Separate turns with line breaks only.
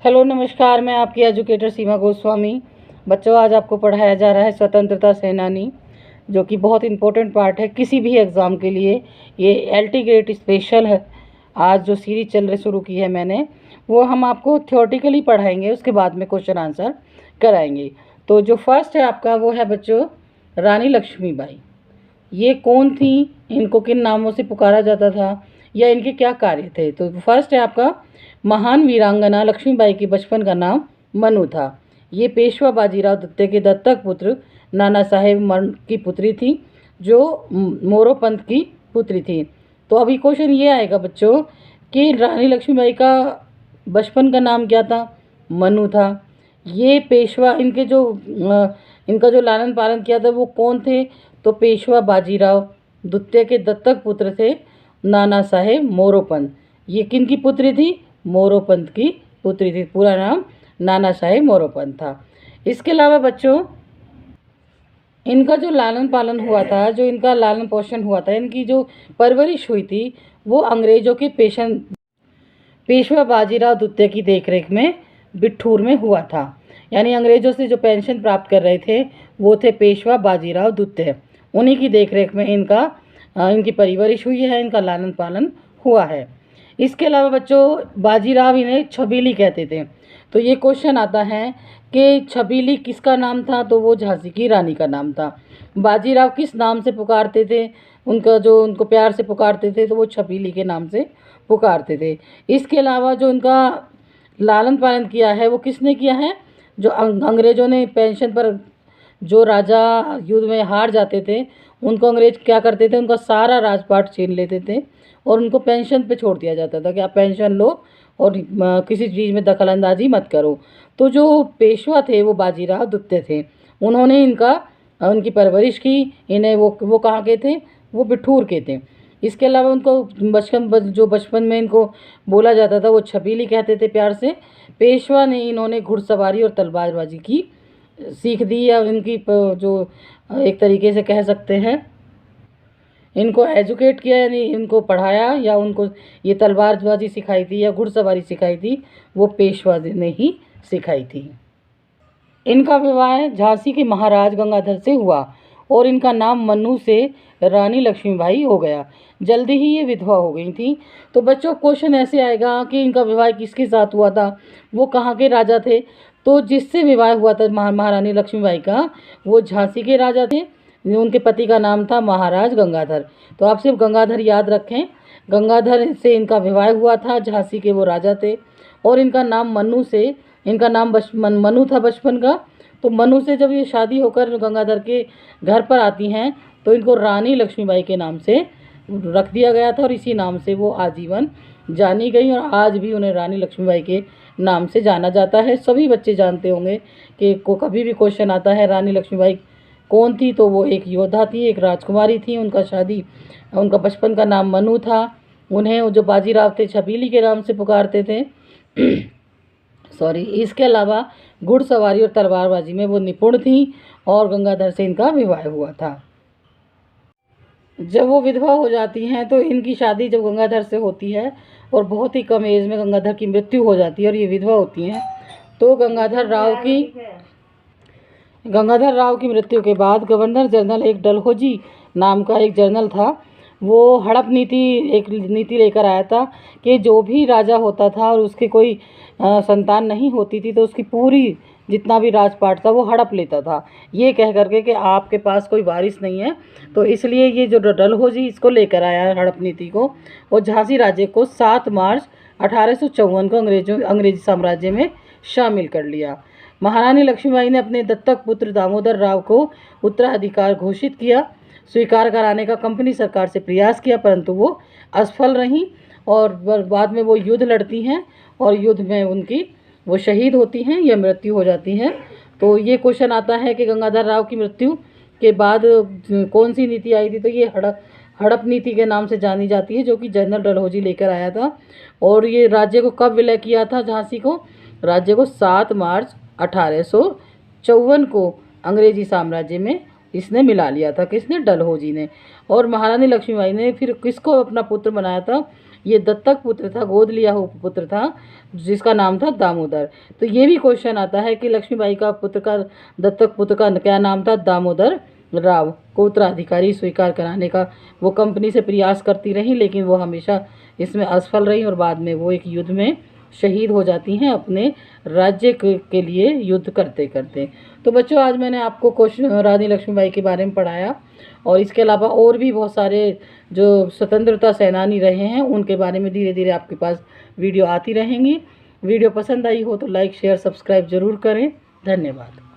Hello नमस्कार, मैं आपकी एजुकेटर सीमा गोस्वामी। बच्चों, आज आपको पढ़ाया जा रहा है स्वतंत्रता सेनानी, जो कि बहुत इम्पोर्टेंट पार्ट है किसी भी एग्ज़ाम के लिए। ये LT ग्रेड स्पेशल है। आज जो सीरीज शुरू की है मैंने, वो हम आपको थ्योरेटिकली पढ़ाएंगे, उसके बाद में क्वेश्चन आंसर कराएंगे। तो जो फर्स्ट है आपका, वो है बच्चों रानी लक्ष्मीबाई। ये कौन थी, इनको किन नामों से पुकारा जाता था, या इनके क्या कार्य थे? तो फर्स्ट है आपका महान वीरांगना लक्ष्मीबाई के बचपन का नाम मनु था। ये पेशवा बाजीराव द्वितीय के दत्तक पुत्र नाना साहेब की पुत्री थी, जो मोरोपंत की पुत्री थी। तो अभी क्वेश्चन ये आएगा बच्चों कि रानी लक्ष्मीबाई का बचपन का नाम क्या था? मनु था। ये पेशवा, इनका जो लालन पालन किया था वो कौन थे? तो पेशवा बाजीराव द्वितीय के दत्तक पुत्र थे नाना साहेब मोरोपंत। ये किन की पुत्री थी? मोरोपंत की पुत्री थी। पूरा नाम नाना साहेब मोरोपंत था। इसके अलावा बच्चों, इनका जो लालन पालन हुआ था, जो इनका लालन पोषण हुआ था, इनकी जो परवरिश हुई थी, वो अंग्रेजों के पेशवा बाजीराव द्वितीय की देखरेख में बिठूर में हुआ था। यानी अंग्रेजों से जो पेंशन प्राप्त कर रहे थे वो थे पेशवा बाजीराव द्वितीय। उन्हीं की देखरेख में इनकी परवरिश हुई है, इनका लालन पालन हुआ है। इसके अलावा बच्चों, बाजीराव इन्हें छबीली कहते थे। तो ये क्वेश्चन आता है कि छबीली किसका नाम था? तो वो झांसी की रानी का नाम था। बाजीराव किस नाम से पुकारते थे? उनको प्यार से पुकारते थे तो वो छबीली के नाम से पुकारते थे। इसके अलावा जो उनका लालन पालन किया है वो किसने किया है? जो अंग्रेज़ों ने पेंशन पर, जो राजा युद्ध में हार जाते थे उनको अंग्रेज क्या करते थे? उनका सारा राजपाट छीन लेते थे और उनको पेंशन पे छोड़ दिया जाता था कि आप पेंशन लो और किसी चीज़ में दखल अंदाजी मत करो। तो जो पेशवा थे वो बाजीराव द्वितीय थे। उन्होंने उनकी परवरिश की। इन्हें वो कहाँ के थे? वो बिठूर के थे। इसके अलावा उनको बचपन में इनको बोला जाता था, वो छबीली कहते थे प्यार से। पेशवा ने इन्होंने घुड़सवारी और तलवारबाजी की सीख दी, या इनकी जो एक तरीके से कह सकते हैं इनको एजुकेट किया, यानी इनको पढ़ाया, या उनको ये तलवारबाजी सिखाई थी या घुड़सवारी सिखाई थी, वो पेशवा ने ही सिखाई थी। इनका विवाह झांसी के महाराज गंगाधर से हुआ और इनका नाम मनु से रानी लक्ष्मीबाई हो गया। जल्दी ही ये विधवा हो गई थी। तो बच्चों, क्वेश्चन ऐसे आएगा कि इनका विवाह किसके साथ हुआ था, वो कहाँ के राजा थे? तो जिससे विवाह हुआ था महारानी लक्ष्मीबाई का, वो झांसी के राजा थे। उनके पति का नाम था महाराज गंगाधर। तो आप सिर्फ गंगाधर याद रखें। गंगाधर से इनका विवाह हुआ था, झांसी के वो राजा थे। और इनका नाम मनु था बचपन का। तो मनु से जब ये शादी होकर गंगाधर के घर पर आती हैं तो इनको रानी लक्ष्मीबाई के नाम से रख दिया गया था और इसी नाम से वो आजीवन जानी गई, और आज भी उन्हें रानी लक्ष्मीबाई के नाम से जाना जाता है। सभी बच्चे जानते होंगे कि कभी भी क्वेश्चन आता है रानी लक्ष्मीबाई कौन थी, तो वो एक योद्धा थी, एक राजकुमारी थी। उनका बचपन का नाम मनु था। उन्हें जो बाजीराव थे छबीली के नाम से पुकारते थे। सॉरी। इसके अलावा घुड़सवारी और तलवारबाजी में वो निपुण थी और गंगाधर से इनका विवाह हुआ था। जब वो विधवा हो जाती हैं तो इनकी शादी जब गंगाधर से होती है और बहुत ही कम एज में गंगाधर की मृत्यु हो जाती है और ये विधवा होती हैं, तो गंगाधर राव की मृत्यु के बाद गवर्नर जनरल एक डलहौजी नाम का एक जनरल था, वो हड़प एक नीति लेकर आया था कि जो भी राजा होता था और उसके कोई संतान नहीं होती थी तो उसकी पूरी जितना भी राजपाट था वो हड़प लेता था, ये कह करके कि आपके पास कोई वारिस नहीं है। तो इसलिए ये जो डलहौजी इसको लेकर आया है हड़प नीति को, और झांसी राज्य को 7 मार्च 1854 को अंग्रेजी साम्राज्य में शामिल कर लिया। महारानी लक्ष्मीबाई ने अपने दत्तक पुत्र दामोदर राव को उत्तराधिकार घोषित किया। स्वीकार कराने का कंपनी सरकार से प्रयास किया, परंतु वो असफल रहीं और बाद में वो युद्ध लड़ती हैं और युद्ध में वो शहीद होती हैं या मृत्यु हो जाती है। तो ये क्वेश्चन आता है कि गंगाधर राव की मृत्यु के बाद कौन सी नीति आई थी? तो ये हड़प नीति के नाम से जानी जाती है, जो कि जनरल डलहौजी लेकर आया था। और ये राज्य को कब विलय किया था? झांसी को राज्य को 7 मार्च 1854 को अंग्रेजी साम्राज्य में इसने मिला लिया था। किसने? डलहौजी ने। और महारानी लक्ष्मीबाई ने फिर किसको अपना पुत्र बनाया था? ये दत्तक पुत्र था, गोद लिया हुआ पुत्र था, जिसका नाम था दामोदर। तो ये भी क्वेश्चन आता है कि लक्ष्मीबाई का पुत्र का, दत्तक पुत्र का क्या नाम था? दामोदर राव को उत्तराधिकारी स्वीकार कराने का वो कंपनी से प्रयास करती रही, लेकिन वो हमेशा इसमें असफल रही और बाद में वो एक युद्ध में शहीद हो जाती हैं अपने राज्य के लिए युद्ध करते करते। तो बच्चों, आज मैंने आपको क्वेश्चन रानी लक्ष्मीबाई के बारे में पढ़ाया, और इसके अलावा और भी बहुत सारे जो स्वतंत्रता सेनानी रहे हैं उनके बारे में धीरे धीरे आपके पास वीडियो आती रहेंगी। वीडियो पसंद आई हो तो लाइक शेयर सब्सक्राइब ज़रूर करें। धन्यवाद।